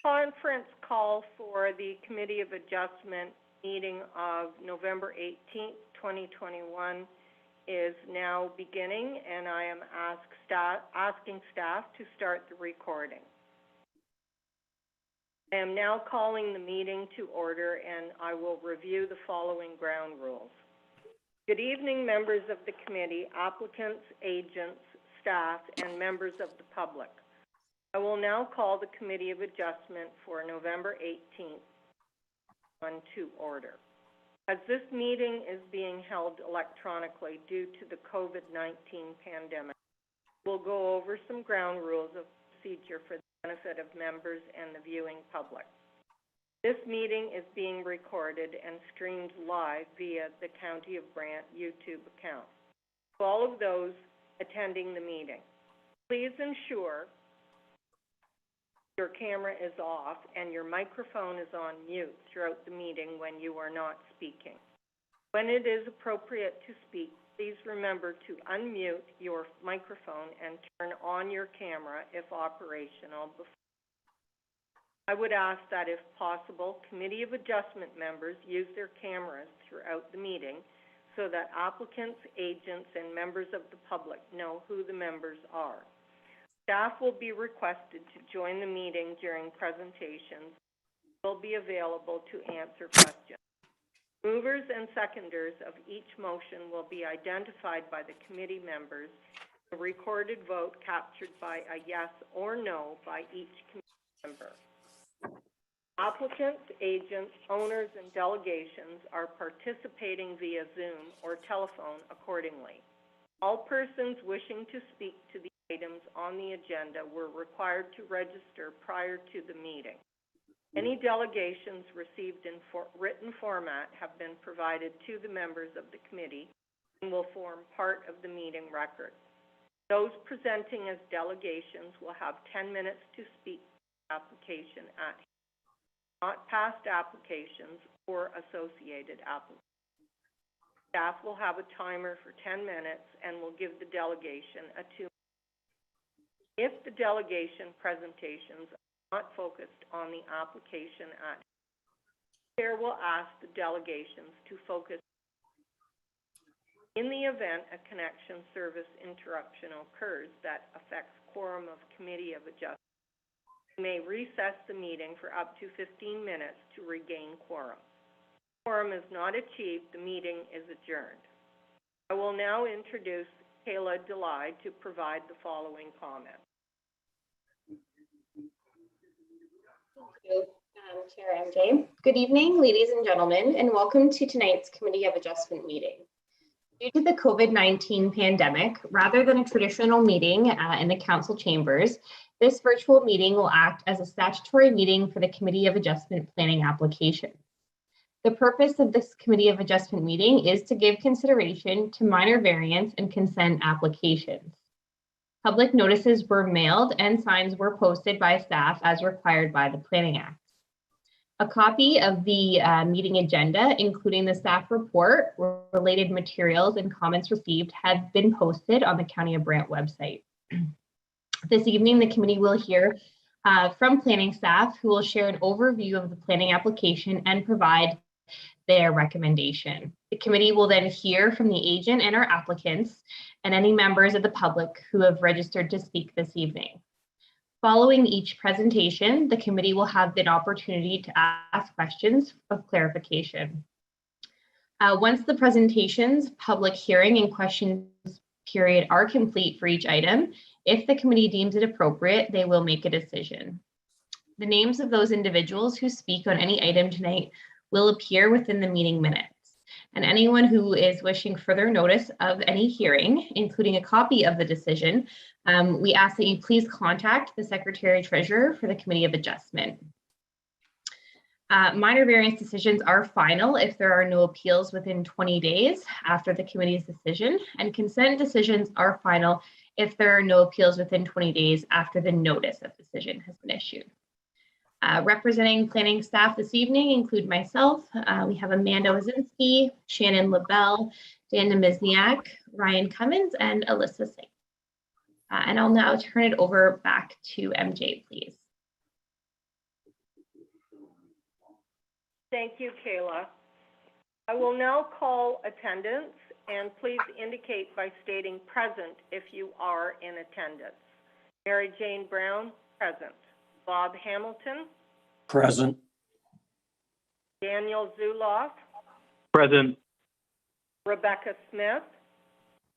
Conference call for the Committee of Adjustment meeting of November 18th, 2021 is now beginning, and I am asking staff to start the recording. I am now calling the meeting to order, and I will review the following ground rules. Good evening, members of the committee, applicants, agents, staff, and members of the public. I will now call the Committee of Adjustment for November 18th to order. As this meeting is being held electronically due to the COVID-19 pandemic, we'll go over some ground rules of procedure for the benefit of members and the viewing public. This meeting is being recorded and streamed live via the County of Brant YouTube account. To all of those attending the meeting, please ensure your camera is off and your microphone is on mute throughout the meeting when you are not speaking. When it is appropriate to speak, please remember to unmute your microphone and turn on your camera if operational. I would ask that, if possible, Committee of Adjustment members use their cameras throughout the meeting so that applicants, agents, and members of the public know who the members are. Staff will be requested to join the meeting during presentations and will be available to answer questions. Movers and seconders of each motion will be identified by the committee members. A recorded vote captured by a yes or no by each committee member. Applicants, agents, owners, and delegations are participating via Zoom or telephone accordingly. All persons wishing to speak to the items on the agenda were required to register prior to the meeting. Any delegations received in written format have been provided to the members of the committee and will form part of the meeting record. Those presenting as delegations will have 10 minutes to speak to the application at hand, not past applications or associated applications. Staff will have a timer for 10 minutes and will give the delegation a 2-minute. If the delegation presentations are not focused on the application at hand, the chair will ask the delegations to focus. In the event a connection service interruption occurs that affects quorum of Committee of Adjustment, you may recess the meeting for up to 15 minutes to regain quorum. If quorum is not achieved, the meeting is adjourned. I will now introduce Kayla Delay to provide the following comments. Thank you, Chair MJ. Good evening, ladies and gentlemen, and welcome to tonight's Committee of Adjustment meeting. Due to the COVID-19 pandemic, rather than a traditional meeting in the council chambers, this virtual meeting will act as a statutory meeting for the Committee of Adjustment planning application. The purpose of this Committee of Adjustment meeting is to give consideration to minor variance and consent applications. Public notices were mailed and signs were posted by staff as required by the Planning Act. A copy of the meeting agenda, including the staff report, related materials, and comments received have been posted on the County of Brant website. This evening, the committee will hear from planning staff who will share an overview of the planning application and provide their recommendation. The committee will then hear from the agent and our applicants and any members of the public who have registered to speak this evening. Following each presentation, the committee will have an opportunity to ask questions of clarification. Once the presentations, public hearing, and questions period are complete for each item, if the committee deems it appropriate, they will make a decision. The names of those individuals who speak on any item tonight will appear within the meeting minutes. And anyone who is wishing further notice of any hearing, including a copy of the decision, we ask that you please contact the Secretary Treasurer for the Committee of Adjustment. Minor variance decisions are final if there are no appeals within 20 days after the committee's decision, and consent decisions are final if there are no appeals within 20 days after the notice of decision has been issued. Representing planning staff this evening include myself. We have Amanda Wazinski, Shannon LaBelle, Dan Nemizniak, Ryan Cummins, and Alyssa Singh. And I'll now turn it over back to MJ, please. Thank you, Kayla. I will now call attendance, and please indicate by stating present if you are in attendance. Mary Jane Brown, present. Bob Hamilton, Present. Daniel Zuloff, Present. Rebecca Smith,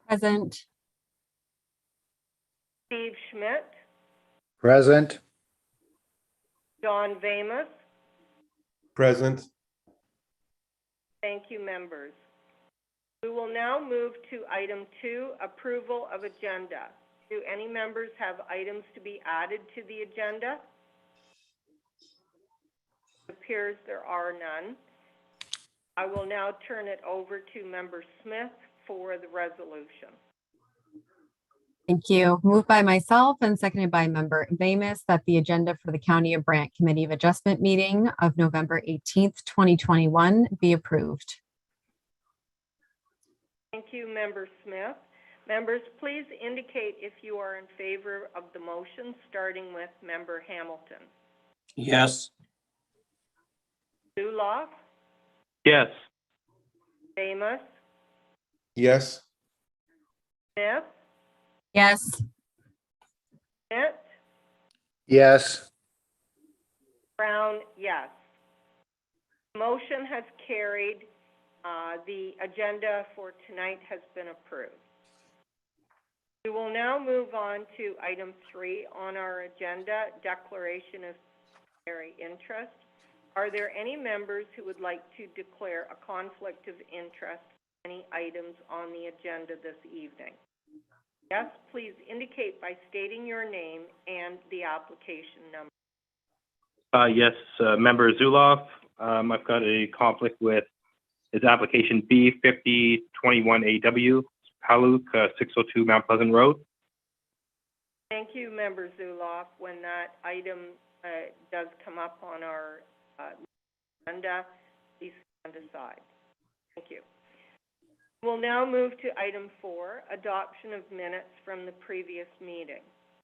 Present. Steve Schmidt, Present. John Vamus. Present. Thank you, members. We will now move to item 2, approval of agenda. Do any members have items to be added to the agenda? It appears there are none. I will now turn it over to Member Smith for the resolution. Thank you. Moved by myself and seconded by Member Vamus that the agenda for the County of Brant Committee of Adjustment meeting of November 18th, 2021 be approved. Thank you, Member Smith. Members, please indicate if you are in favor of the motion, starting with Member Hamilton. Yes. Zuloff, Yes. Vamus, Yes. Smith, Yes. Schmidt, Yes. Brown, yes. Motion has carried. The agenda for tonight has been approved. We will now move on to item 3 on our agenda, declaration of primary interest. Are there any members who would like to declare a conflict of interest in any items on the agenda this evening? Yes, please indicate by stating your name and the application number. Yes, Member Zuloff. I've got a conflict with his application B5021AW, Paluk, 602 Mount Pleasant Road. Thank you, Member Zuloff. When that item does come up on our agenda, please stand aside. Thank you. We'll now move to item 4, adoption of minutes from the previous meeting.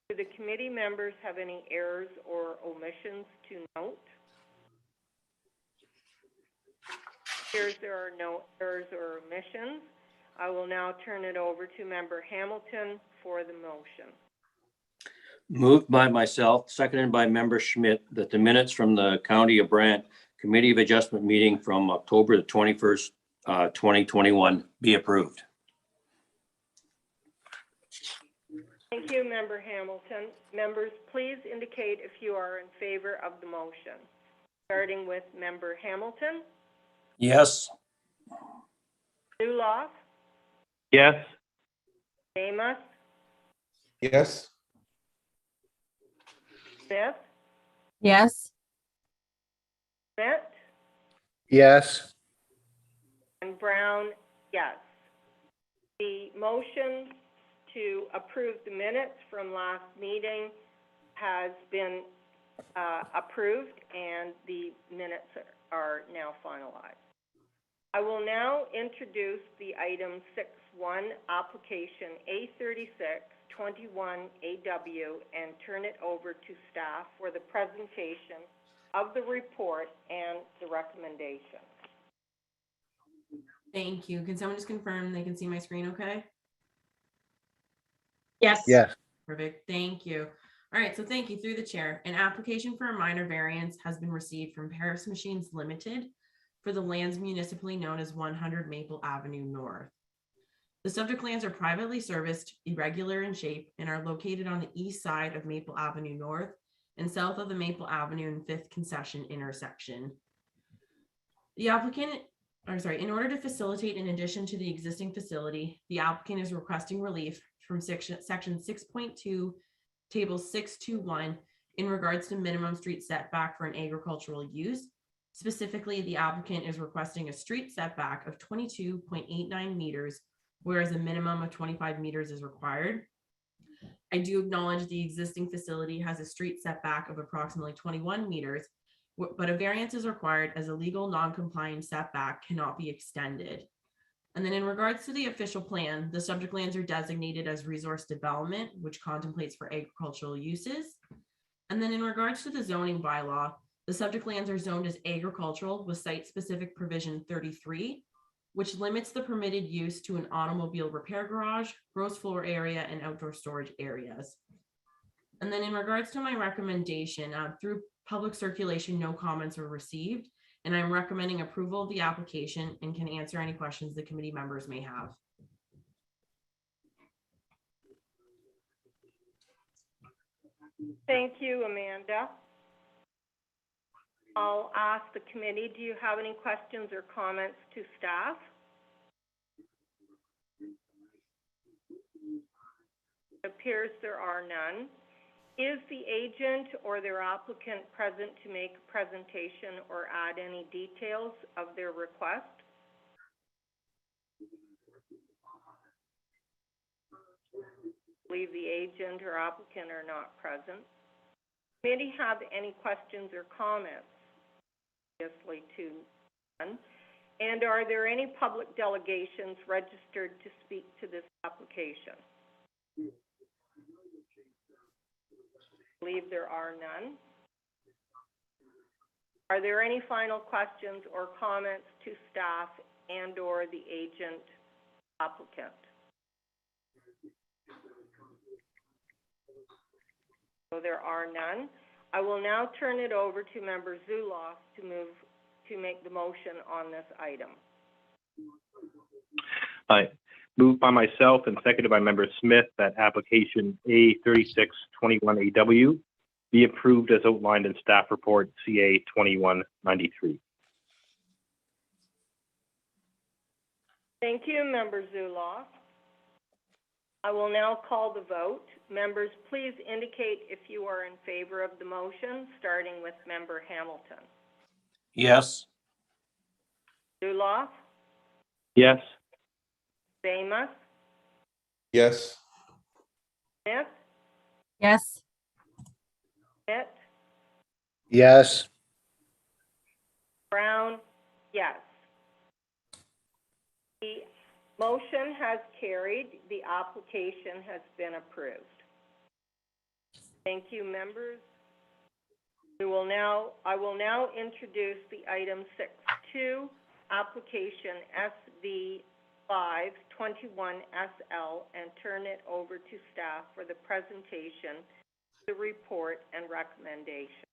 Do the committee members have any errors or omissions to note? Here there are no errors or omissions. I will now turn it over to Member Hamilton for the motion. Moved by myself, seconded by Member Schmidt, that the minutes from the County of Brant Committee of Adjustment meeting from October the 21st, 2021 be approved. Thank you, Member Hamilton. Members, please indicate if you are in favor of the motion. Starting with Member Hamilton, Yes. Zuloff, Yes. Vamus, Yes. Smith, Yes. Schmidt, Yes. and Brown, yes. The motion to approve the minutes from last meeting has been approved, and the minutes are now finalized. I will now introduce the item 6.1, application A3621AW, and turn it over to staff for the presentation of the report and the recommendation. Thank you. Can someone just confirm they can see my screen okay? Yes. Yes. Perfect. Thank you. All right, so thank you through the chair. An application for a minor variance has been received from Paris Machines Limited for the lands municipally known as 100 Maple Avenue North. The subject lands are privately serviced, irregular in shape, and are located on the east side of Maple Avenue North and south of the Maple Avenue and 5th Concession intersection. The applicant, in order to facilitate an addition to the existing facility, the applicant is requesting relief from section 6.2, table 621, in regards to minimum street setback for an agricultural use. Specifically, the applicant is requesting a street setback of 22.89 meters, whereas a minimum of 25 meters is required. I do acknowledge the existing facility has a street setback of approximately 21 meters, but a variance is required as a legal non-compliant setback cannot be extended. And then in regards to the official plan, the subject lands are designated as resource development, which contemplates for agricultural uses. And then in regards to the zoning bylaw, The subject lands are zoned as agricultural with site-specific provision 33, which limits the permitted use to an automobile repair garage, gross floor area, and outdoor storage areas. And then in regards to my recommendation, through public circulation, no comments were received, and I'm recommending approval of the application and can answer any questions the committee members may have. Thank you, Amanda. I'll ask the committee, do you have any questions or comments to staff? It appears there are none. Is the agent or their applicant present to make a presentation or add any details of their request? I believe the agent or applicant are not present. Committee have any questions or comments? Obviously, to none. And are there any public delegations registered to speak to this application? I believe there are none. Are there any final questions or comments to staff and or the agent applicant? So there are none. I will now turn it over to Member Zuloff to make the motion on this item. Aye. Moved by myself and seconded by Member Smith that application A3621AW be approved as outlined in staff report CA 2193. Thank you, Member Zuloff. I will now call the vote. Members, please indicate if you are in favor of the motion, starting with Member Hamilton. Yes. Zuloff, Yes. Bamus, Yes. Smith, Yes. Schmidt, Yes. Brown, yes. The motion has carried. The application has been approved. Thank you, members. I will now introduce the item 6.2, application SV 521SL, and turn it over to staff for the presentation, the report, and recommendation.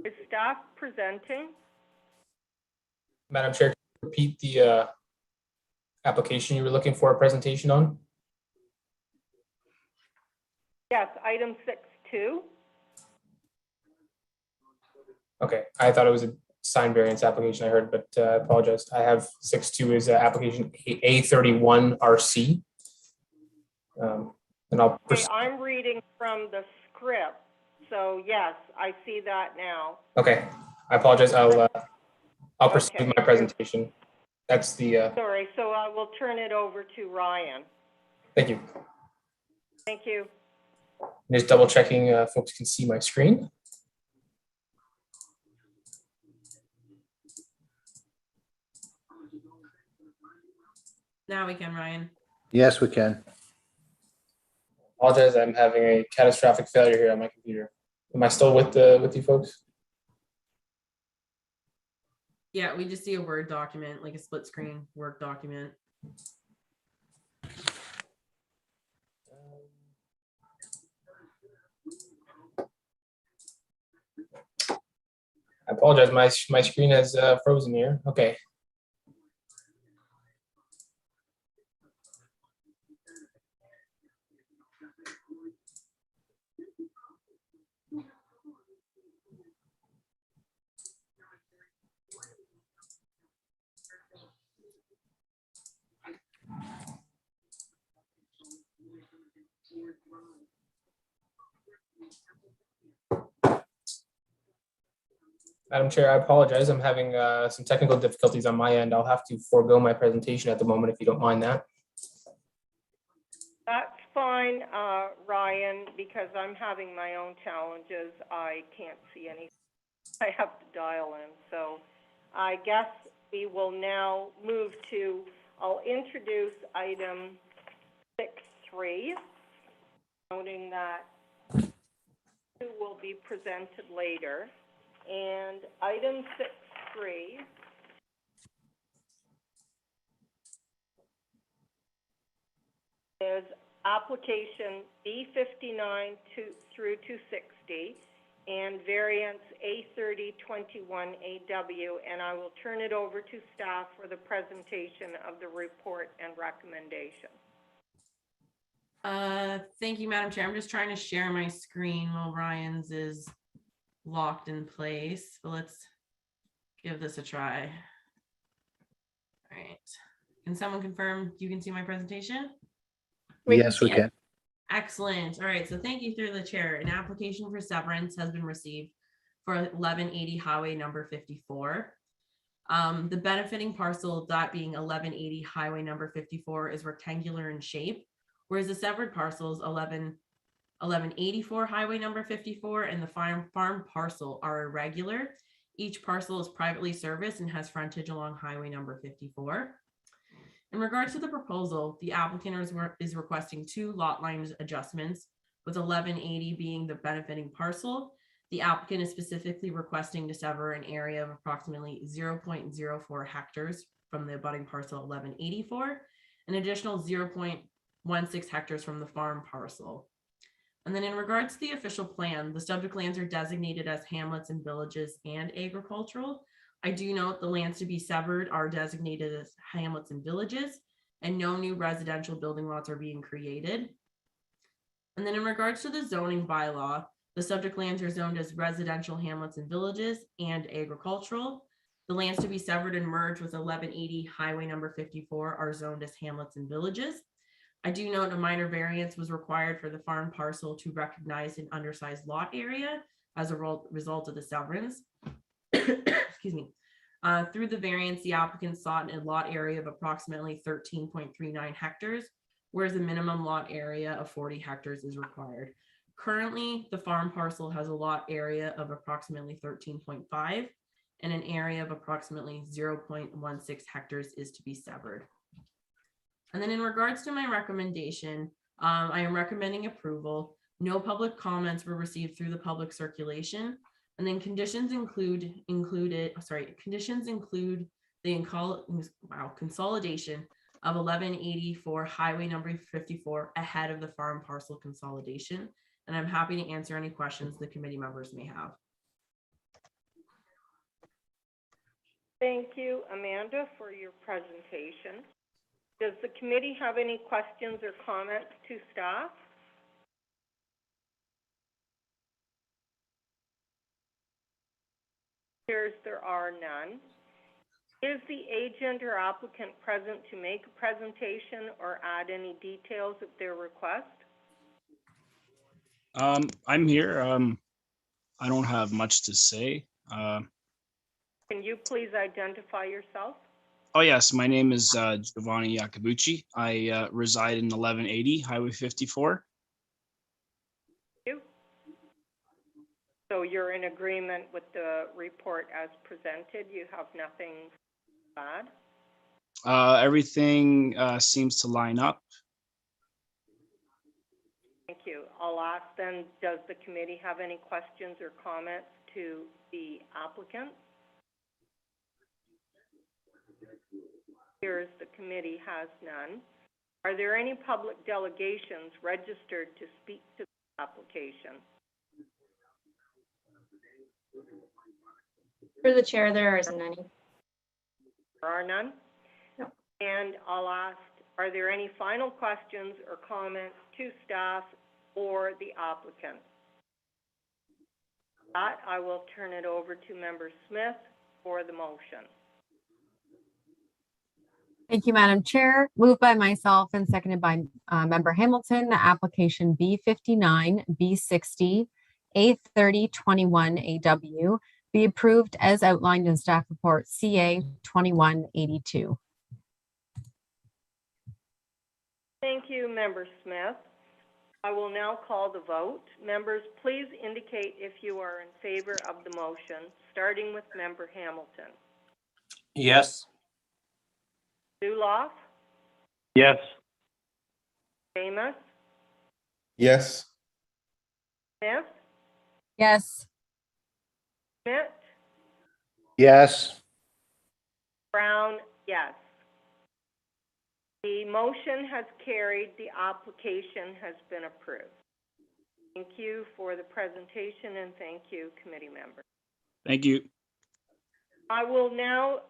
Is staff presenting? Madam Chair, can you repeat the application you were looking for a presentation on? Yes, item 6.2. Okay, I thought it was a sign variance application I heard, but I apologize. I have 6.2 is application A31RC. And I'll Okay, proceed. I'm reading from the script, so yes, I see that now. Okay, I apologize. I'll proceed Okay. with my presentation. That's the, Sorry, so I will turn it over to Ryan. thank you. Thank you. Just double checking folks can see my screen. Now we can, Ryan. Yes, we can. Apologize, I'm having a catastrophic failure here on my computer. Am I still with you folks? Yeah, we just see a Word document, like a split screen Word document. I apologize, my screen has frozen here. Okay. Madam Chair, I apologize. I'm having some technical difficulties on my end. I'll have to forego my presentation at the moment if you don't mind that. That's fine, Ryan, because I'm having my own challenges. I can't see any. I have to dial in. So I guess we will now move to, I'll introduce item 6.3, noting that 2 will be presented later. And item 6.3 is application B59 through 260 and variance A3021AW, and I will turn it over to staff for the presentation of the report and recommendation. Thank you, Madam Chair. I'm just trying to share my screen while Ryan's is locked in place, but let's give this a try. All right. Can someone confirm you can see my presentation? Yes, we can. Excellent. All right. So thank you through the chair. An application for severance has been received for 1180 Highway number 54. The benefiting parcel, that being 1180 Highway number 54, is rectangular in shape, whereas the severed parcels 1184 Highway number 54 and the farm parcel are irregular. Each parcel is privately serviced and has frontage along Highway number 54. In regards to the proposal, the applicant is requesting 2 lot lines adjustments, with 1180 being the benefiting parcel. The applicant is specifically requesting to sever an area of approximately 0.04 hectares from the abutting parcel 1184, an additional 0.16 hectares from the farm parcel. And then in regards to the official plan, the subject lands are designated as hamlets and villages and agricultural. I do note the lands to be severed are designated as hamlets and villages, and no new residential building lots are being created. And then in regards to the zoning bylaw, the subject lands are zoned as residential hamlets and villages and agricultural. The lands to be severed and merged with 1180 Highway number 54 are zoned as hamlets and villages. I do note a minor variance was required for the farm parcel to recognize an undersized lot area as a result of the severance. Excuse me. Through the variance, the applicant sought a lot area of approximately 13.39 hectares, whereas the minimum lot area of 40 hectares is required. Currently, the farm parcel has a lot area of approximately 13.5 and an area of approximately 0.16 hectares is to be severed. And then in regards to my recommendation, I am recommending approval. No public comments were received through the public circulation. And then conditions include the consolidation of 1184 Highway number 54 ahead of the farm parcel consolidation. And I'm happy to answer any questions the committee members may have. Thank you, Amanda, for your presentation. Does the committee have any questions or comments to staff? There are none. Is the agent or applicant present to make a presentation or add any details of their request? I'm here. I don't have much to say. Can you please identify yourself? Oh yes, my name is Giovanni Iacobucci. I reside in 1180 Highway 54. Thank you. So you're in agreement with the report as presented? You have nothing bad? Everything seems to line up. Thank you. I'll ask then, does the committee have any questions or comments to the applicant? Here's the committee has none. Are there any public delegations registered to speak to the application? Through the chair, there isn't any. There are none? No. And I'll ask, are there any final questions or comments to staff or the applicant? With that, I will turn it over to Member Smith for the motion. Thank you, Madam Chair. Moved by myself and seconded by Member Hamilton, the application B59, B60, A3021AW, be approved as outlined in staff report CA 2182. Thank you, Member Smith. I will now call the vote. Members, please indicate if you are in favor of the motion, starting with Member Hamilton. Yes. Zuloff, Yes. Amos, Yes. Smith, Yes. Schmidt, Yes. Brown, yes. The motion has carried. The application has been approved. Thank you for the presentation, and thank you, committee members. Thank you. I will now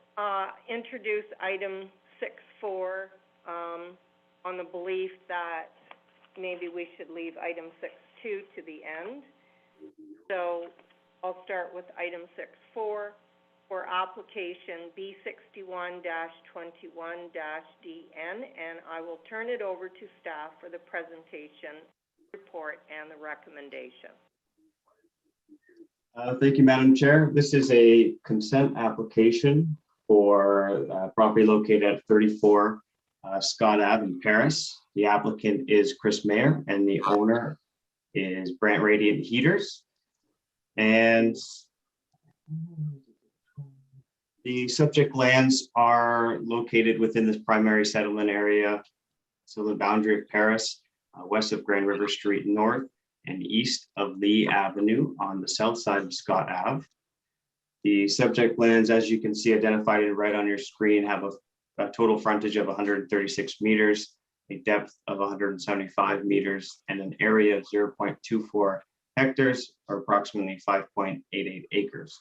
introduce item 6.4 on the belief that maybe we should leave item 6.2 to the end. So I'll start with item 6.4 for application B61-21-DN, and I will turn it over to staff for the presentation, report, and the recommendation. Thank you, Madam Chair. This is a consent application for property located at 34 Scott Ave in Paris. The applicant is Chris Mayer and the owner is Brant Radiant Heaters. And the subject lands are located within this primary settlement area, so the boundary of Paris, west of Grand River Street North, and east of Lee Avenue on the south side of Scott Ave. The subject lands, as you can see identified right on your screen, have a total frontage of 136 meters, a depth of 175 meters, and an area of 0.24 hectares, or approximately 5.88 acres.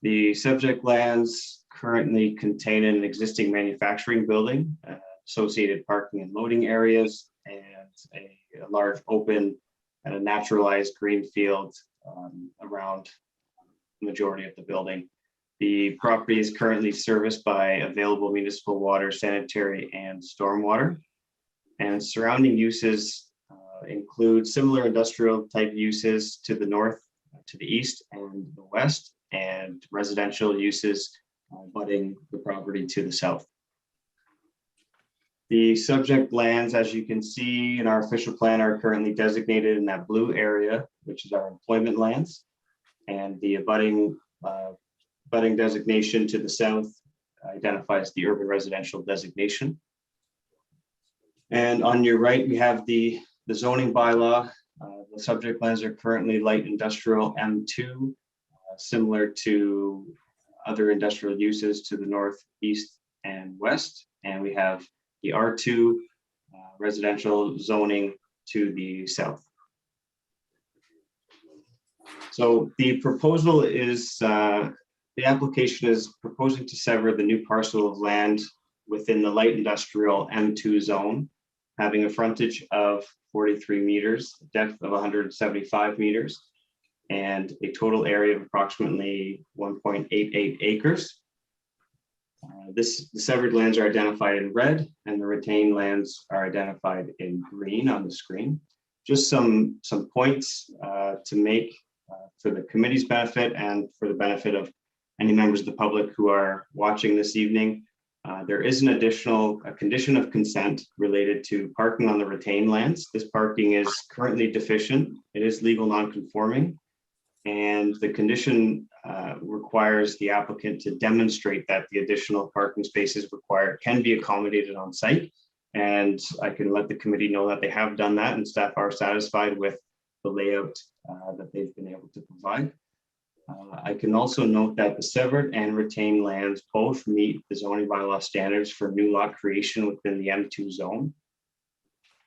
The subject lands currently contain an existing manufacturing building, associated parking and loading areas, and a large open and a naturalized green field around the majority of the building. The property is currently serviced by available municipal water, sanitary, and stormwater. And surrounding uses include similar industrial type uses to the north, to the east, and the west, and residential uses abutting the property to the south. The subject lands, as you can see in our official plan, are currently designated in that blue area, which is our employment lands. And the abutting designation to the south identifies the urban residential designation. And on your right, we have the zoning bylaw. The subject lands are currently light industrial M2, similar to other industrial uses to the north, east, and west. And we have the R2 residential zoning to the south. So the proposal is, the application is proposing to sever the new parcel of land within the light industrial M2 zone, having a frontage of 43 meters, depth of 175 meters, and a total area of approximately 1.88 acres. The severed lands are identified in red, and the retained lands are identified in green on the screen. Just some points to make for the committee's benefit and for the benefit of any members of the public who are watching this evening. There is an additional condition of consent related to parking on the retained lands. This parking is currently deficient. It is legal non-conforming. And the condition requires the applicant to demonstrate that the additional parking spaces required can be accommodated on site. And I can let the committee know that they have done that and staff are satisfied with the layout that they've been able to provide. I can also note that the severed and retained lands both meet the zoning bylaw standards for new lot creation within the M2 zone.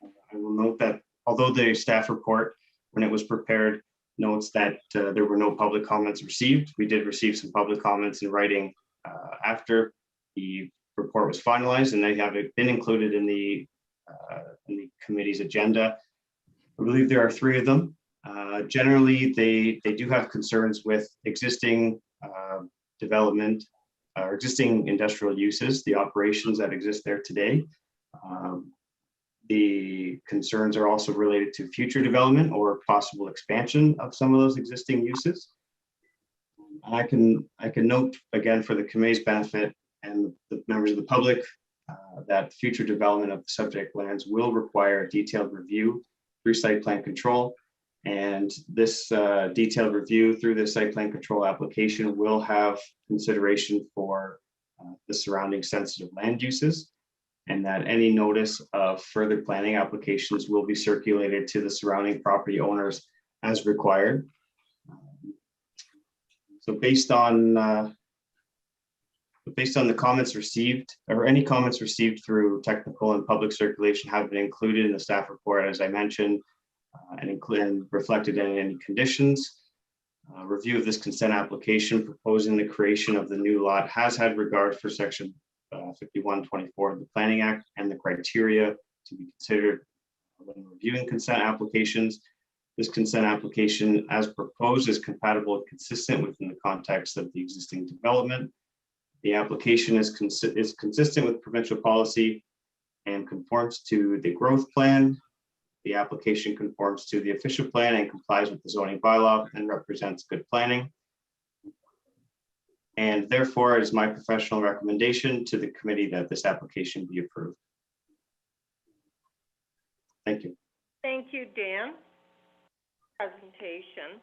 I will note that although the staff report, when it was prepared, notes that there were no public comments received, we did receive some public comments in writing after the report was finalized, and they have been included in the committee's agenda. I believe there are 3 of them. Generally, they do have concerns with existing development or existing industrial uses, the operations that exist there today. The concerns are also related to future development or possible expansion of some of those existing uses. I can note again for the committee's benefit and the members of the public that future development of the subject lands will require a detailed review through site plan control. And this detailed review through the site plan control application will have consideration for the surrounding sensitive land uses, and that any notice of further planning applications will be circulated to the surrounding property owners as required. So based on the comments received, or any comments received through technical and public circulation have been included in the staff report, as I mentioned, and reflected in any conditions. Review of this consent application proposing the creation of the new lot has had regard for section 5124 of the Planning Act and the criteria to be considered when reviewing consent applications. This consent application as proposed is compatible and consistent within the context of the existing development. The application is consistent with provincial policy and conforms to the growth plan. The application conforms to the official plan and complies with the zoning bylaw and represents good planning. And therefore, it is my professional recommendation to the committee that this application be approved. Thank you. Thank you, Dan. Presentation.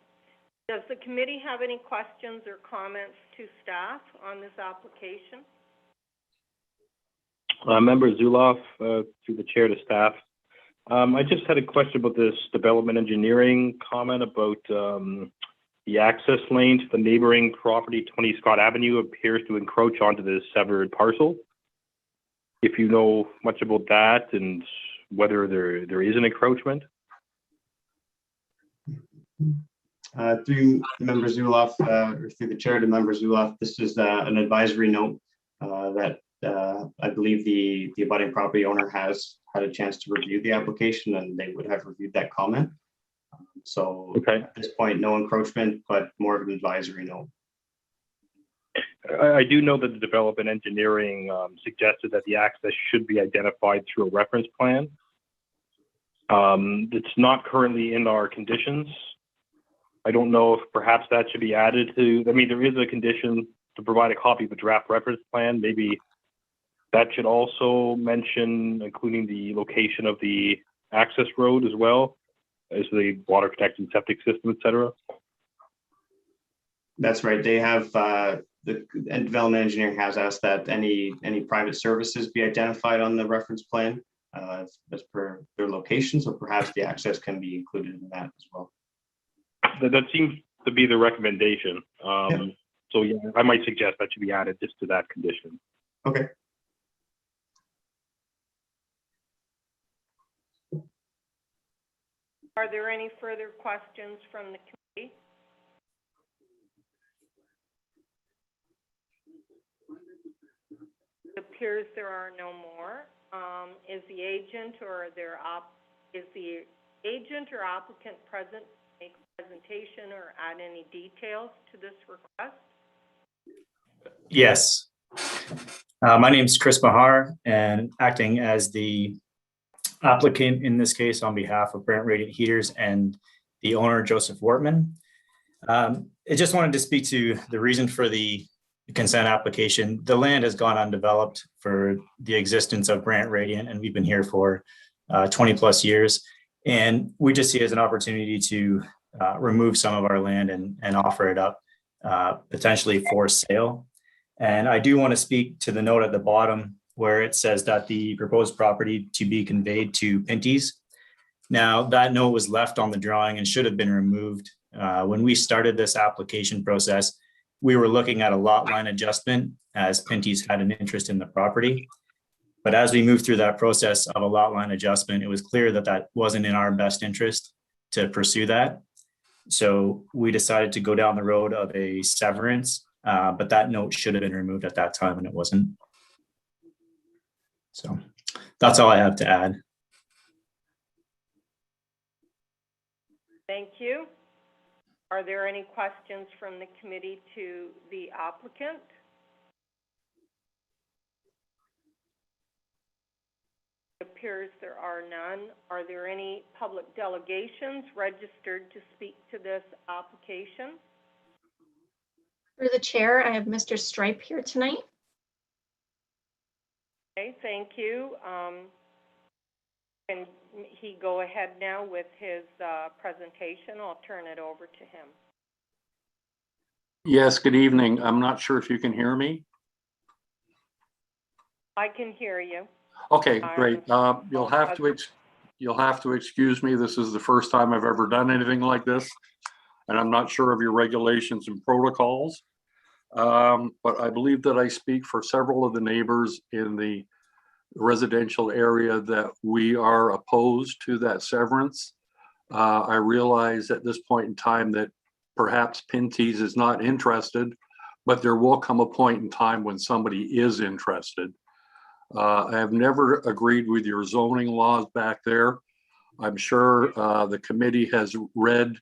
Does the committee have any questions or comments to staff on this application? Member Zuloff, through the chair to staff. I just had a question about this development engineering comment about the access lane to the neighboring property, 20 Scott Avenue, appears to encroach onto the severed parcel. If you know much about that and whether there is an encroachment. Through Member Zuloff, or through the chair to Member Zuloff, this is an advisory note that I believe the abutting property owner has had a chance to review the application, and they would have reviewed that comment. So okay. At this point, no encroachment, but more of an advisory note. I do know that the development engineering suggested that the access should be identified through a reference plan. It's not currently in our conditions. I don't know if perhaps that should be added to, I mean, there is a condition to provide a copy of the draft reference plan. Maybe that should also mention including the location of the access road as well as the water protection septic system, et cetera. That's right. They have, the development engineering has asked that any private services be identified on the reference plan as per their locations, or perhaps the access can be included in that as well. That seems to be the recommendation. Yeah. So yeah, I might suggest that should be added just to that condition. Okay. Are there any further questions from the committee? It appears there are no more. Is the agent or applicant present to make a presentation or add any details to this request? Yes. My name is Chris Mahar, and acting as the applicant in this case on behalf of Brant Radiant Heaters and the owner, Joseph Wortman. I just wanted to speak to the reason for the consent application. The land has gone undeveloped for the existence of Brant Radiant, and we've been here for 20 plus years. And we just see it as an opportunity to remove some of our land and offer it up potentially for sale. And I do want to speak to the note at the bottom where it says that the proposed property to be conveyed to Pinty's. Now, that note was left on the drawing and should have been removed. When we started this application process, we were looking at a lot line adjustment as Pinty's had an interest in the property. But as we moved through that process of a lot line adjustment, it was clear that that wasn't in our best interest to pursue that. So we decided to go down the road of a severance, but that note should have been removed at that time and it wasn't. So that's all I have to add. Thank you. Are there any questions from the committee to the applicant? It appears there are none. Are there any public delegations registered to speak to this application? Through the chair, I have Mr. Stripe here tonight. Okay, thank you. Can he go ahead now with his presentation? I'll turn it over to him. Yes, good evening. I'm not sure if you can hear me. I can hear you. Okay, great. You'll have to excuse me. This is the first time I've ever done anything like this, and I'm not sure of your regulations and protocols. But I believe that I speak for several of the neighbors in the residential area that we are opposed to that severance. I realize at this point in time that perhaps Pinty's is not interested, but there will come a point in time when somebody is interested. I have never agreed with your zoning laws back there. I'm sure the committee has read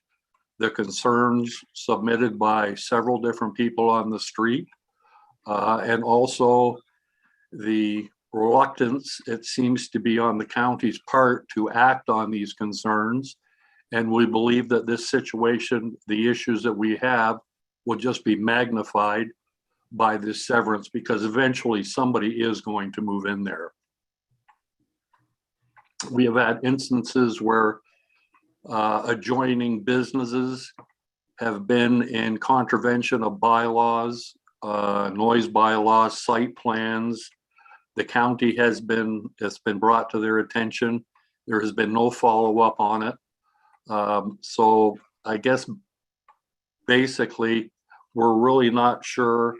the concerns submitted by several different people on the street, and also the reluctance, it seems to be on the county's part to act on these concerns. And we believe that this situation, the issues that we have, will just be magnified by this severance because eventually somebody is going to move in there. We have had instances where adjoining businesses have been in contravention of bylaws, noise bylaws, site plans. The county it's been brought to their attention. There has been no follow-up on it. So I guess basically we're really not sure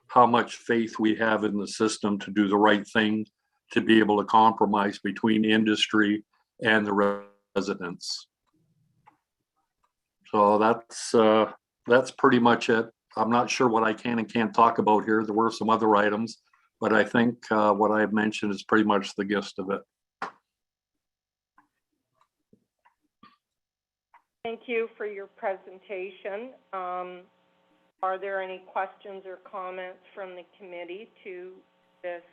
how much faith we have in the system to do the right thing, to be able to compromise between industry and the residents. So that's pretty much it. I'm not sure what I can and can't talk about here. There were some other items, but I think what I've mentioned is pretty much the gist of it. Thank you for your presentation. Are there any questions or comments from the committee to this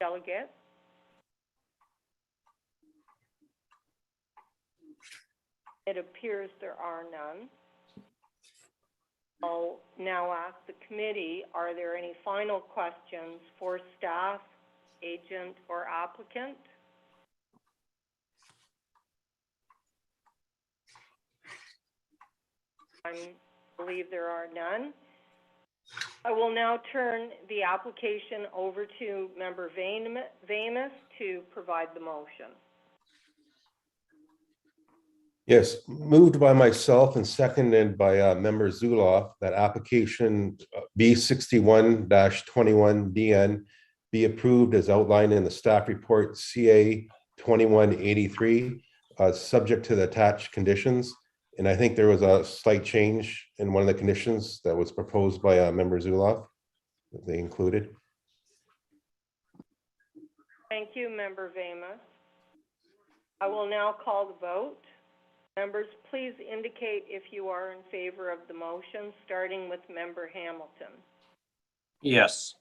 delegate? It appears there are none. I'll now ask the committee, are there any final questions for staff, agent, or applicant? I believe there are none. I will now turn the application over to Member Vamus to provide the motion. Yes, moved by myself and seconded by Member Zuloff that application B61-21DN be approved as outlined in the staff report CA 2183, subject to the attached conditions. And I think there was a slight change in one of the conditions that was proposed by Member Zuloff that they included. Thank you, Member Vamus. I will now call the vote. Members, please indicate if you are in favor of the motion, starting with Member Hamilton. Yes.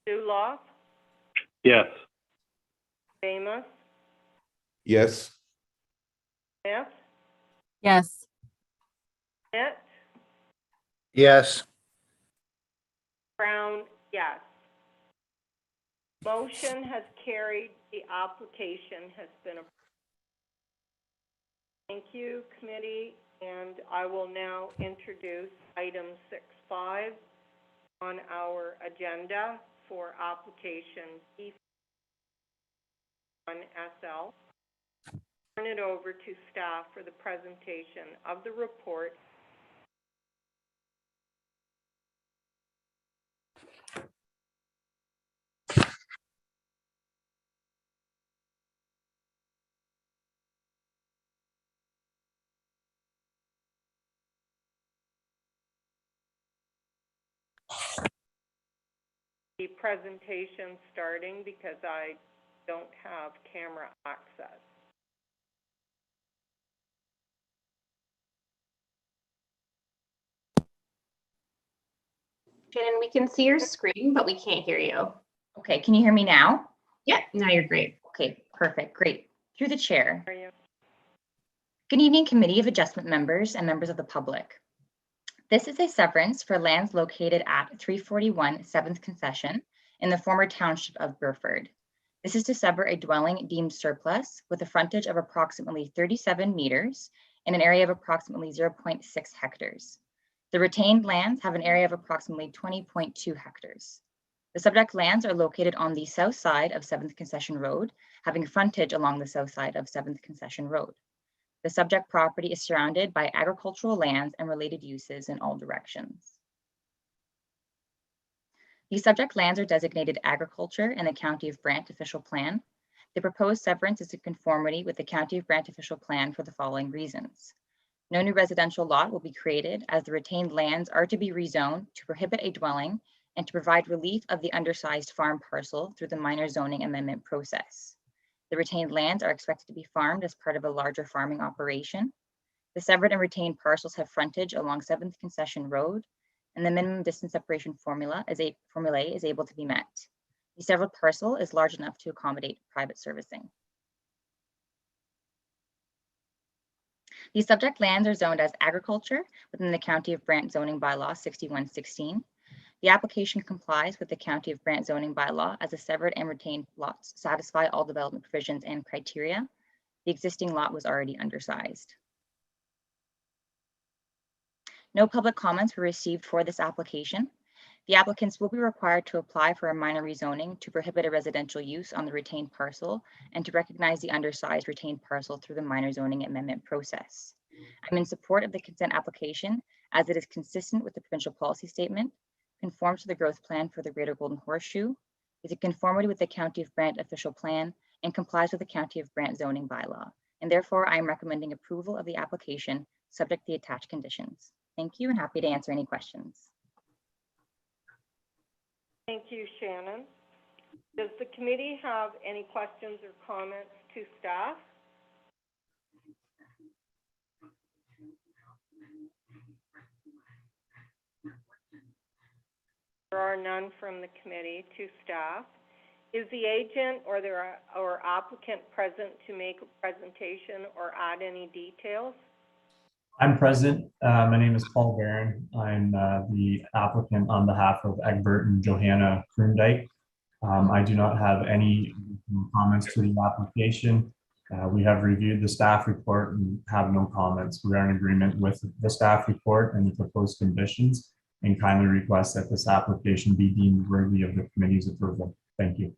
Zuloff? Yes. Vamus? Yes. Smith? Yes. Schmidt? Yes. Brown? Yes. Motion has carried. The application has been approved. Thank you, committee, and I will now introduce item 6.5 on our agenda for application E1SL. Turn it over to staff for the presentation of the report. The presentation starting because I don't have camera access. Shannon, we can see your screen, but we can't hear you. Okay, can you hear me now? Yeah, now you're great. Okay, perfect, great. Through the chair. Are you? Good evening, Committee of Adjustment members and members of the public. This is a severance for lands located at 341 7th Concession in the former township of Burford. This is to sever a dwelling deemed surplus with a frontage of approximately 37 meters in an area of approximately 0.6 hectares. The retained lands have an area of approximately 20.2 hectares. The subject lands are located on the south side of 7th Concession Road, having frontage along the south side of 7th Concession Road. The subject property is surrounded by agricultural lands and related uses in all directions. These subject lands are designated agriculture in the County of Brant official plan. The proposed severance is in conformity with the County of Brant official plan for the following reasons. No new residential lot will be created, as the retained lands are to be rezoned to prohibit a dwelling and to provide relief of the undersized farm parcel through the minor zoning amendment process. The retained lands are expected to be farmed as part of a larger farming operation. The severed and retained parcels have frontage along 7th Concession Road, and the minimum distance separation formulae is able to be met. The severed parcel is large enough to accommodate private servicing. These subject lands are zoned as agriculture within the County of Brant zoning bylaw 6116. The application complies with the County of Brant zoning bylaw, as the severed and retained lots satisfy all development provisions and criteria. The existing lot was already undersized. No public comments were received for this application. The applicants will be required to apply for a minor rezoning to prohibit a residential use on the retained parcel and to recognize the undersized retained parcel through the minor zoning amendment process. I'm in support of the consent application, as it is consistent with the provincial policy statement, conforms to the growth plan for the Greater Golden Horseshoe, is in conformity with the County of Brant official plan, and complies with the County of Brant zoning bylaw. And therefore, I am recommending approval of the application subject to the attached conditions. Thank you, and happy to answer any questions. Thank you, Shannon. Does the committee have any questions or comments to staff? There are none from the committee to staff. Is the agent or applicant present to make a presentation or add any details? I'm present. My name is Paul Barron. I'm the applicant on behalf of Egbert and Johanna Kroondijk. I do not have any comments to the application. We have reviewed the staff report and have no comments. We are in agreement with the staff report and the proposed conditions, and kindly request that this application be deemed worthy of the committee's approval. Thank you.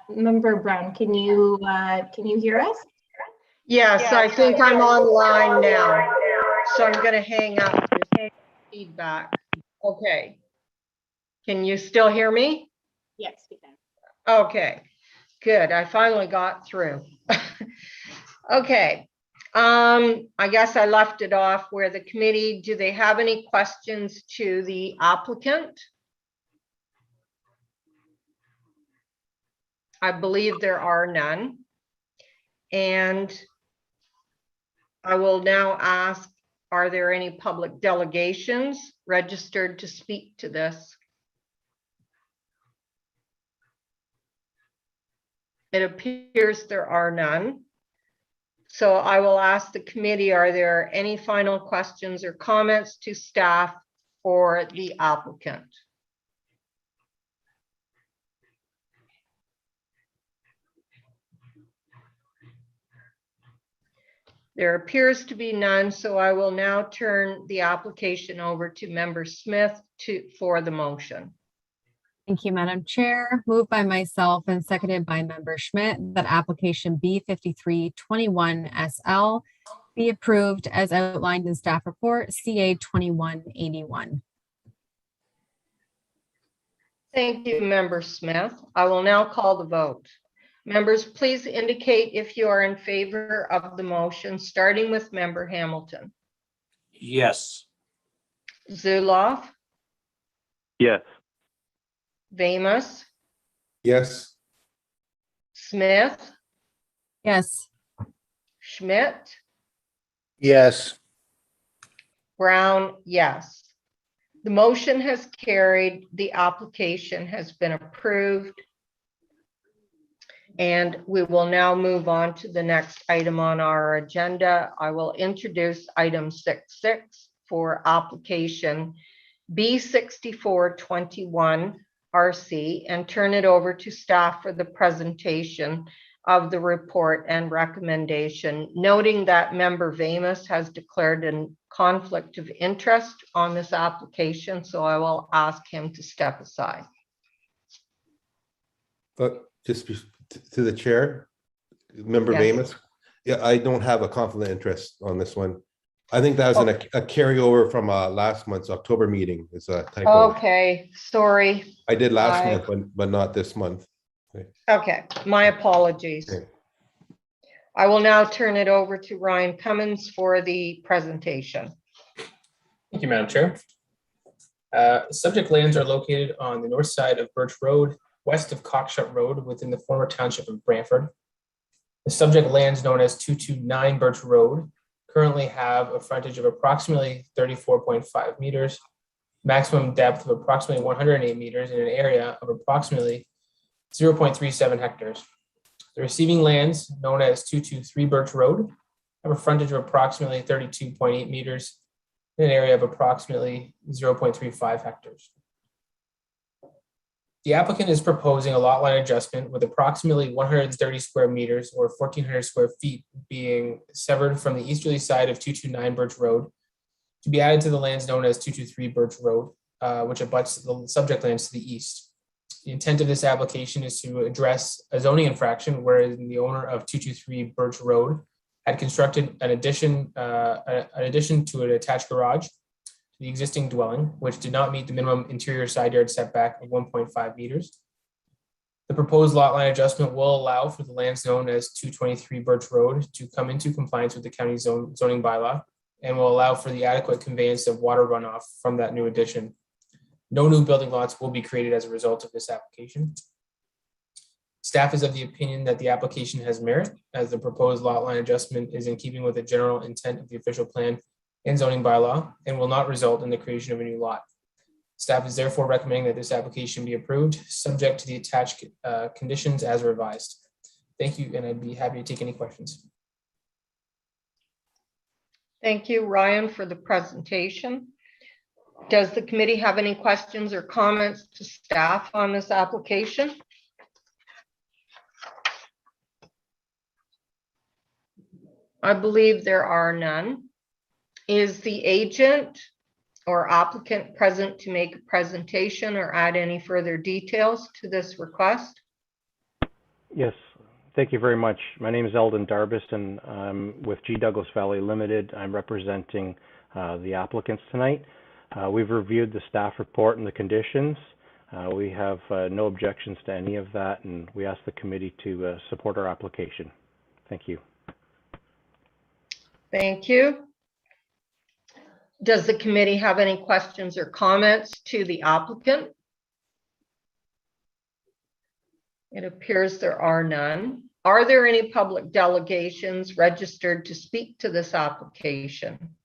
Member Brown, can you hear us? Yes, I think I'm online now, so I'm going to hang up. There's feedback. Okay. Can you still hear me? Yes, we can. Okay, good. I finally got through. Okay. I guess I left it off where the committee, do they have any questions to the applicant? I believe there are none. And I will now ask, are there any public delegations registered to speak to this? It appears there are none. So I will ask the committee, are there any final questions or comments to staff for the applicant? There appears to be none, so I will now turn the application over to Member Smith for the motion. Thank you, Madam Chair. Moved by myself and seconded by Member Schmidt that application B5321 SL be approved as outlined in staff report CA 2181. Thank you, Member Smith. I will now call the vote. Members, please indicate if you are in favor of the motion, starting with Member Hamilton. Yes. Zuloff, Yes. Vamus, Yes. Smith, Yes. Schmidt, Yes. Brown, yes. The motion has carried. The application has been approved. And we will now move on to the next item on our agenda. I will introduce item 6.6 for application B6421 RC and turn it over to staff for the presentation of the report and recommendation, noting that member Vamus has declared a conflict of interest on this application, so I will ask him to step aside. Just to the chair, Member Yes. Vamus. Yeah, I don't have a conflict of interest on this one. I think that was a carryover from last month's October meeting. It's a typo. Okay, sorry. I did last month, but not this month. Okay, my apologies. Okay. I will now turn it over to Ryan Cummins for the presentation. Thank you, Madam Chair. Subject lands are located on the north side of Birch Road, west of Cockshut Road, within the former township of Brantford. The subject lands, known as 229 Birch Road, currently have a frontage of approximately 34.5 meters, maximum depth of approximately 108 meters, in an area of approximately 0.37 hectares. The receiving lands, known as 223 Birch Road, have a frontage of approximately 32.8 meters, in an area of approximately 0.35 hectares. The applicant is proposing a lot line adjustment with approximately 130 square meters or 1,400 square feet being severed from the easterly side of 229 Birch Road to be added to the lands known as 223 Birch Road, which abuts the subject lands to the east. The intent of this application is to address a zoning infraction whereas the owner of 223 Birch Road had constructed an addition to an attached garage to the existing dwelling, which did not meet the minimum interior side yard setback of 1.5 meters. The proposed lot line adjustment will allow for the lands known as 223 Birch Road to come into compliance with the county zoning bylaw and will allow for the adequate conveyance of water runoff from that new addition. No new building lots will be created as a result of this application. Staff is of the opinion that the application has merit, as the proposed lot line adjustment is in keeping with the general intent of the official plan and zoning bylaw and will not result in the creation of a new lot. Staff is therefore recommending that this application be approved, subject to the attached conditions as revised. Thank you, and I'd be happy to take any questions. Thank you, Ryan, for the presentation. Does the committee have any questions or comments to staff on this application? I believe there are none. Is the agent or applicant present to make a presentation or add any further details to this request? Yes, thank you very much. My name is Eldon Darbus and I'm with G. Douglas Valley Limited. I'm representing the applicants tonight. We've reviewed the staff report and the conditions. We have no objections to any of that, and we ask the committee to support our application. Thank you. Thank you. Does the committee have any questions or comments to the applicant? It appears there are none. Are there any public delegations registered to speak to this application?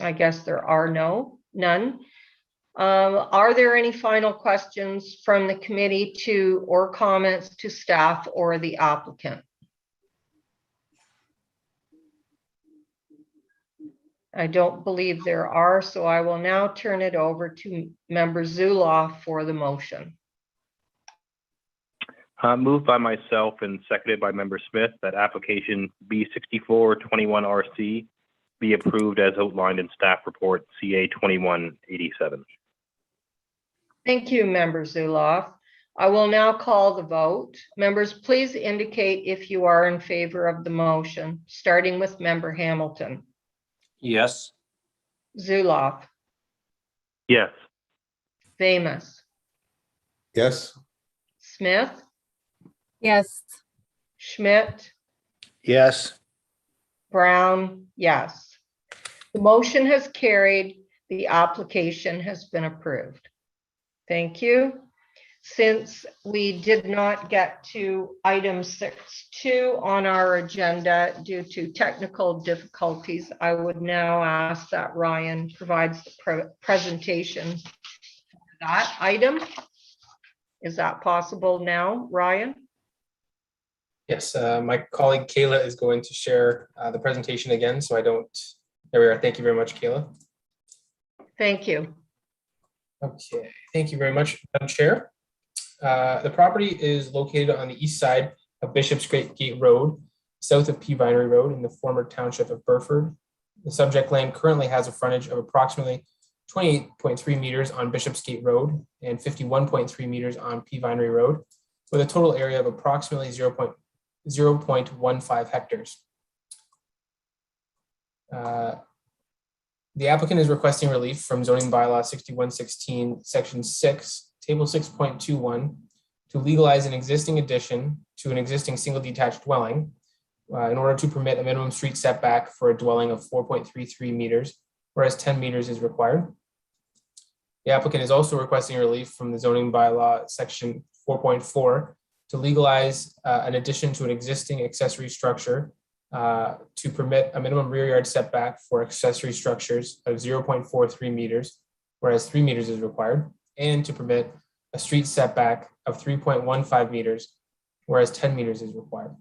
I guess there are none. Are there any final questions from the committee to or comments to staff or the applicant? I don't believe there are, so I will now turn it over to Member Zuloff for the motion. Moved by myself and seconded by Member Smith that application B6421RC be approved as outlined in staff report CA 2187. Thank you, Member Zuloff. I will now call the vote. Members, please indicate if you are in favor of the motion, starting with Member Hamilton. Yes. Zuloff. Yes. Vamus. Yes. Smith. Yes. Schmidt. Yes. Brown, yes. The motion has carried. The application has been approved. Thank you. Since we did not get to item 6.2 on our agenda due to technical difficulties, I would now ask that Ryan provides the presentation for that item. Is that possible now, Ryan? Yes, my colleague Kayla is going to share the presentation again, so I don't, there we are. Thank you very much, Kayla. Thank you. Okay, thank you very much, Madam Chair. The property is located on the east side of Bishop's Gate Road, south of P Vinery Road in the former township of Burford. The subject land currently has a frontage of approximately 28.3 meters on Bishop's Gate Road and 51.3 meters on P Vinery Road, with a total area of approximately 0.15 hectares. The applicant is requesting relief from zoning bylaw 6116, section 6, table 6.21, to legalize an existing addition to an existing single detached dwelling in order to permit a minimum street setback for a dwelling of 4.33 meters, whereas 10 meters is required. The applicant is also requesting relief from the zoning bylaw section 4.4 to legalize an addition to an existing accessory structure to permit a minimum rear yard setback for accessory structures of 0.43 meters, whereas 3 meters is required, and to permit a street setback of 3.15 meters, whereas 10 meters is required.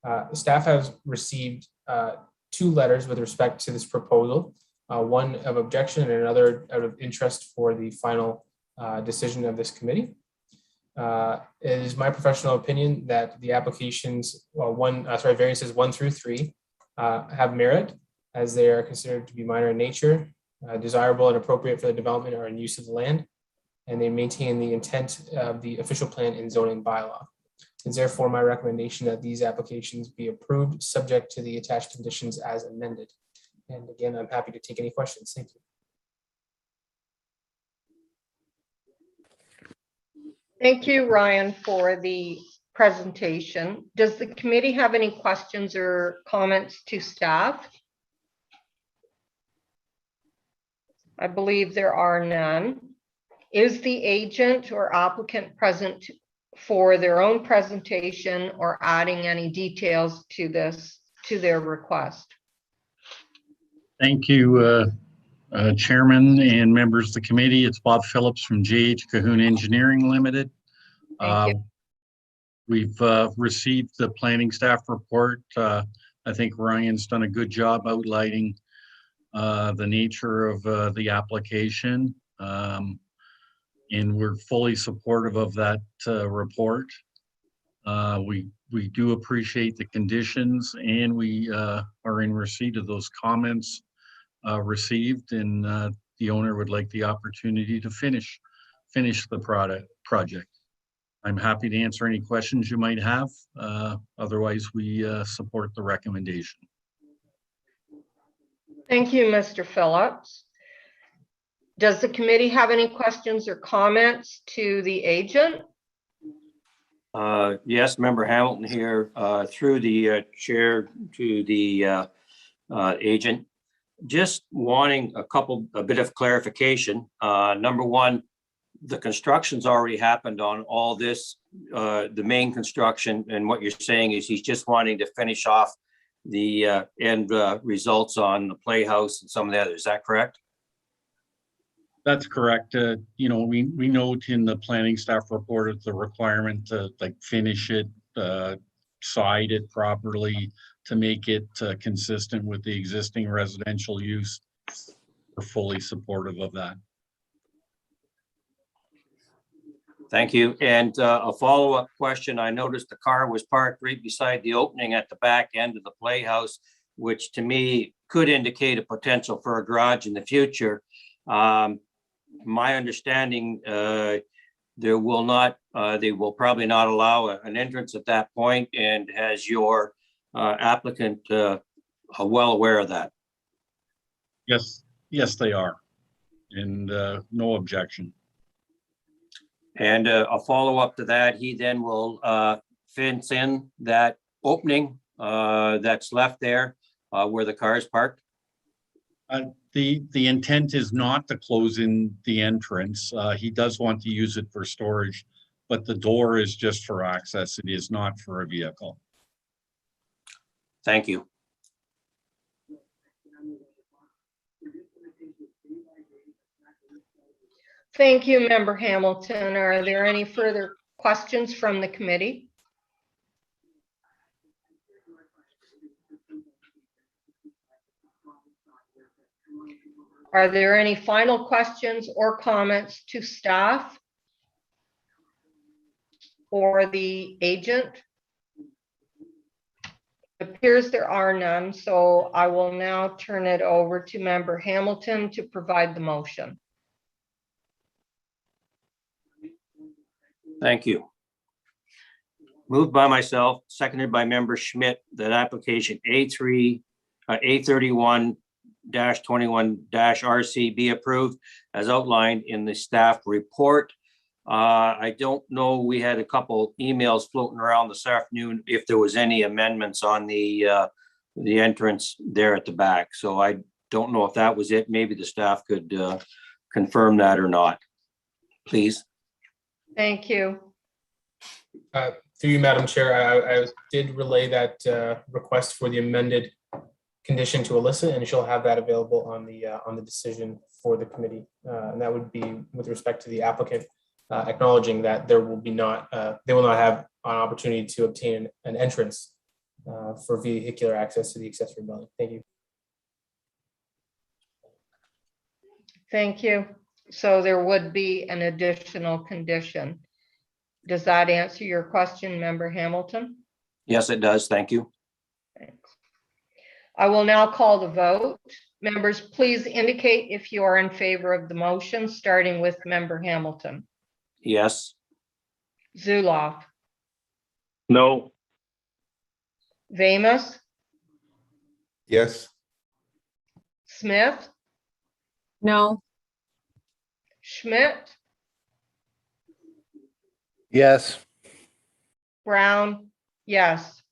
The staff has received 2 letters with respect to this proposal, one of objection and another out of interest for the final decision of this committee. It is my professional opinion that the applications, variances 1 through 3 have merit, as they are considered to be minor in nature, desirable and appropriate for the development or in use of the land, and they maintain the intent of the official plan and zoning bylaw. It's therefore my recommendation that these applications be approved, subject to the attached conditions as amended. And again, I'm happy to take any questions. Thank you. Thank you, Ryan, for the presentation. Does the committee have any questions or comments to staff? I believe there are none. Is the agent or applicant present for their own presentation or adding any details to their request? Thank you, Chairman and members of the committee. It's Bob Phillips from GH Cahoon Engineering Limited. Thank you. We've received the planning staff report. I think Ryan's done a good job outlining the nature of the application. And we're fully supportive of that report. We do appreciate the conditions, and we are in receipt of those comments received, and the owner would like the opportunity to finish the project. I'm happy to answer any questions you might have. Otherwise, we support the recommendation. Thank you, Mr. Phillips. Does the committee have any questions or comments to the agent? Yes, Member Hamilton here, through the chair to the agent. Just wanting a bit of clarification. Number one, the construction's already happened on all this, the main construction, and what you're saying is he's just wanting to finish off the end results on the playhouse and some of the others. Is that correct? That's correct. We note in the planning staff report the requirement to finish it, side it properly to make it consistent with the existing residential use. We're fully supportive of that. Thank you. And a follow-up question. I noticed the car was parked right beside the opening at the back end of the playhouse, which to me could indicate a potential for a garage in the future. My understanding, they will probably not allow an entrance at that point, and has your applicant well aware of that? Yes, they are, and no objection. And a follow-up to that, he then will fence in that opening that's left there where the car is parked? The intent is not to close in the entrance. He does want to use it for storage, but the door is just for access. It is not for a vehicle. Thank you. Thank you, Member Hamilton. Are there any further questions from the committee? Are there any final questions or comments to staff or the agent? It appears there are none, so I will now turn it over to Member Hamilton to provide the motion. Thank you. Moved by myself, seconded by Member Schmidt, that application A31-21-RC be approved as outlined in the staff report. I don't know, we had a couple emails floating around this afternoon if there was any amendments on the entrance there at the back. So I don't know if that was it. Maybe the staff could confirm that or not, please. Thank you. Through you, Madam Chair, I did relay that request for the amended condition to Alyssa, and she'll have that available on the decision for the committee. And that would be with respect to the applicant acknowledging that they will not have an opportunity to obtain an entrance for vehicular access to the accessory building. Thank you. Thank you. So there would be an additional condition. Does that answer your question, Member Hamilton? Yes, it does. Thank you. Thanks. I will now call the vote. Members, please indicate if you are in favor of the motion, starting with Member Hamilton. Yes. Zuloff. No. Vamus. Yes. Smith. No. Schmidt. Yes. Brown. Yes.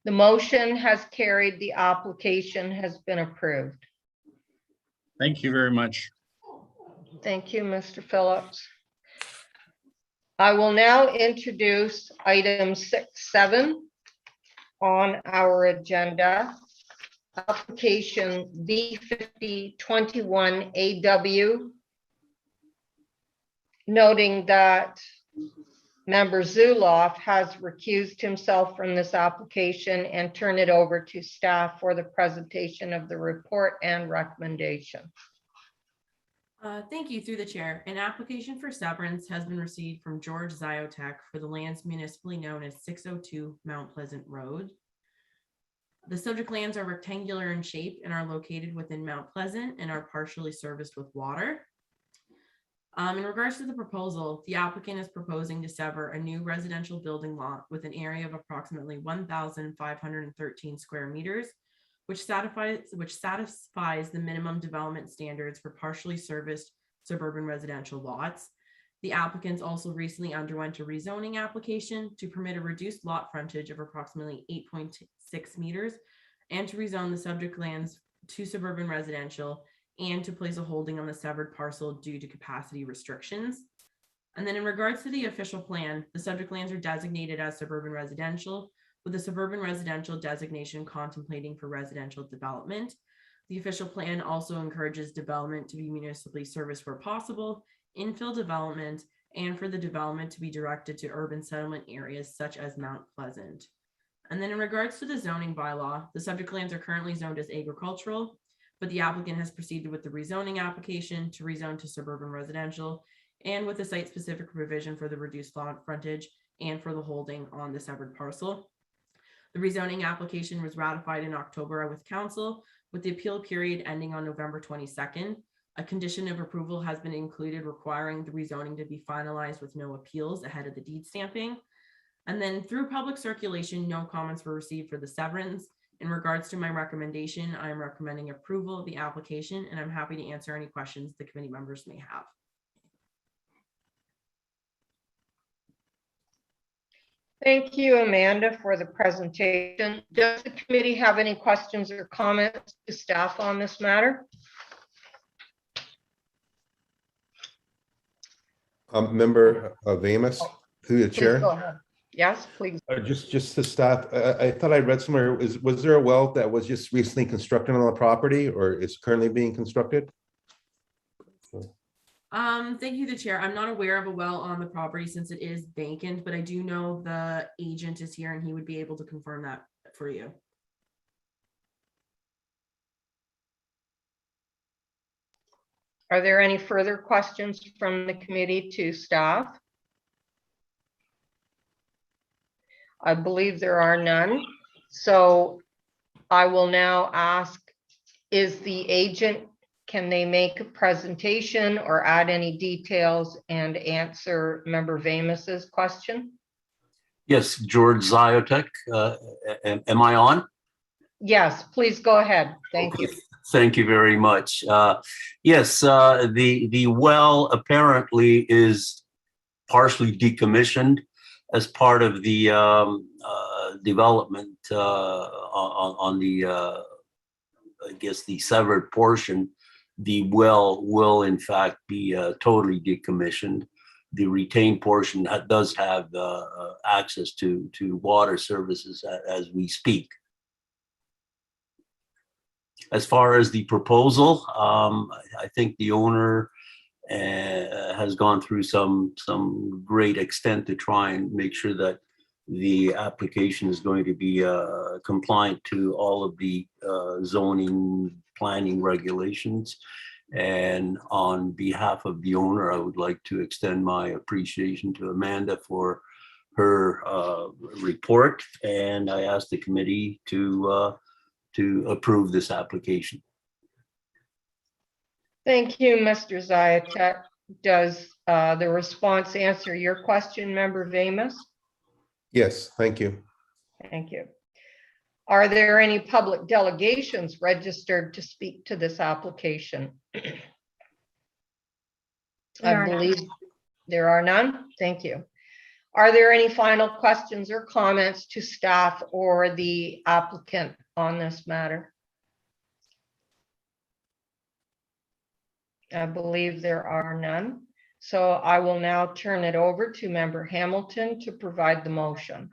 The motion has carried. The application has been approved. Thank you very much. Thank you, Mr. Phillips. I will now introduce item 6.7 on our agenda. Application B5021AW, noting that Member Zuloff has recused himself from this application and turn it over to staff for the presentation of the report and recommendation. Thank you, through the chair. An application for severance has been received from George Ziotech for the lands municipally known as 602 Mount Pleasant Road. The subject lands are rectangular in shape and are located within Mount Pleasant and are partially serviced with water. In regards to the proposal, the applicant is proposing to sever a new residential building lot with an area of approximately 1,513 square meters, which satisfies the minimum development standards for partially serviced suburban residential lots. The applicants also recently underwent a rezoning application to permit a reduced lot frontage of approximately 8.6 meters and to rezone the subject lands to suburban residential and to place a holding on the severed parcel due to capacity restrictions. And then in regards to the official plan, the subject lands are designated as suburban residential, with the suburban residential designation contemplating for residential development. The official plan also encourages development to be municipally serviced where possible, infill development, and for the development to be directed to urban settlement areas such as Mount Pleasant. And then in regards to the zoning bylaw, the subject lands are currently zoned as agricultural, but the applicant has proceeded with the rezoning application to rezone to suburban residential and with a site-specific provision for the reduced lot frontage and for the holding on the severed parcel. The rezoning application was ratified in October with council, with the appeal period ending on November 22nd. A condition of approval has been included requiring the rezoning to be finalized with no appeals ahead of the deed stamping. And then through public circulation, no comments were received for the severance. In regards to my recommendation, I am recommending approval of the application, and I'm happy to answer any questions the committee members may have. Thank you, Amanda, for the presentation. Does the committee have any questions or comments to staff on this matter? Member Amos, through the Please chair. go ahead. Yes, please. Just the staff, I thought I read somewhere, was there a well that was just recently constructed on the property or is currently being constructed? Thank you, the chair. I'm not aware of a well on the property since it is vacant, but I do know the agent is here and he would be able to confirm that for you. Are there any further questions from the committee to staff? I believe there are none. So I will now ask, is the agent, can they make a presentation or add any details and answer Member Vamos's question? Yes, George Ziotek. Am I on? Yes, please go ahead. Thank you. Thank you very much. Yes, the well apparently is partially decommissioned as part of the development on the, I guess, the severed portion. The well will in fact be totally decommissioned. The retained portion does have access to water services as we speak. As far as the proposal, I think the owner has gone through some great extent to try and make sure that the application is going to be compliant to all of the zoning planning regulations. And on behalf of the owner, I would like to extend my appreciation to Amanda for her report. And I ask the committee to approve this application. Thank you, Mr. Ziotek. Does the response answer your question, Member Vamos? Yes, thank you. Thank you. Are there any public delegations registered to speak to this application? I believe there are none. Thank you. Are there any final questions or comments to staff or the applicant on this matter? I believe there are none. So I will now turn it over to Member Hamilton to provide the motion.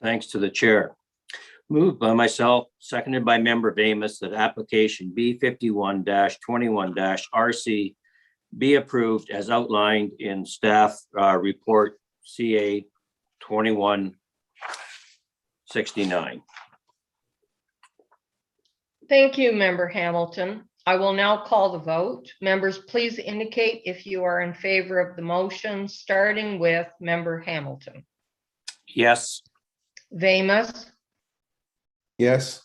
Thanks to the chair. Moved by myself, seconded by Member Vamos, that application B51-21-RC be approved as outlined in staff report CA 2169. Thank you, Member Hamilton. I will now call the vote. Members, please indicate if you are in favor of the motion, starting with Member Hamilton. Yes. Vamos, Yes.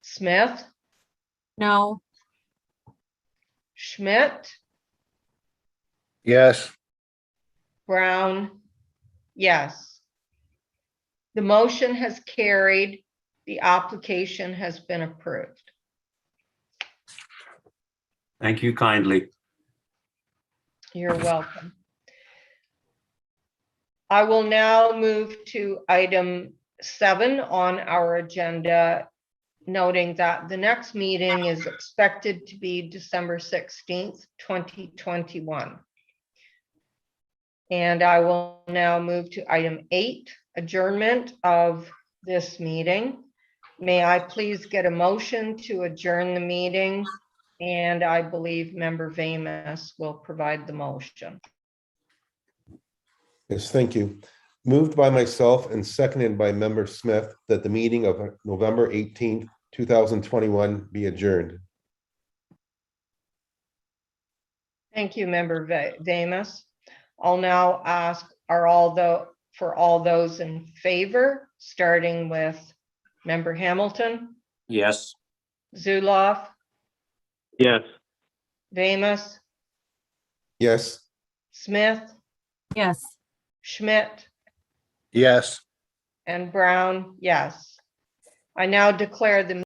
Smith, No. Schmidt, Yes. Brown, yes. The motion has carried. The application has been approved. Thank you kindly. You're welcome. I will now move to item 7 on our agenda, noting that the next meeting is expected to be December 16th, 2021. And I will now move to item 8, adjournment of this meeting. May I please get a motion to adjourn the meeting? And I believe Member Vamos will provide the motion. Yes, thank you. Moved by myself and seconded by Member Smith that the meeting of November 18th, 2021 be adjourned. Thank you, Member Vamos. I'll now ask for all those in favor, starting with Member Hamilton, Yes. Zuloff, Yes. Vamos, Yes. Smith, Yes. Schmidt, Yes. and Brown, yes. I now declare the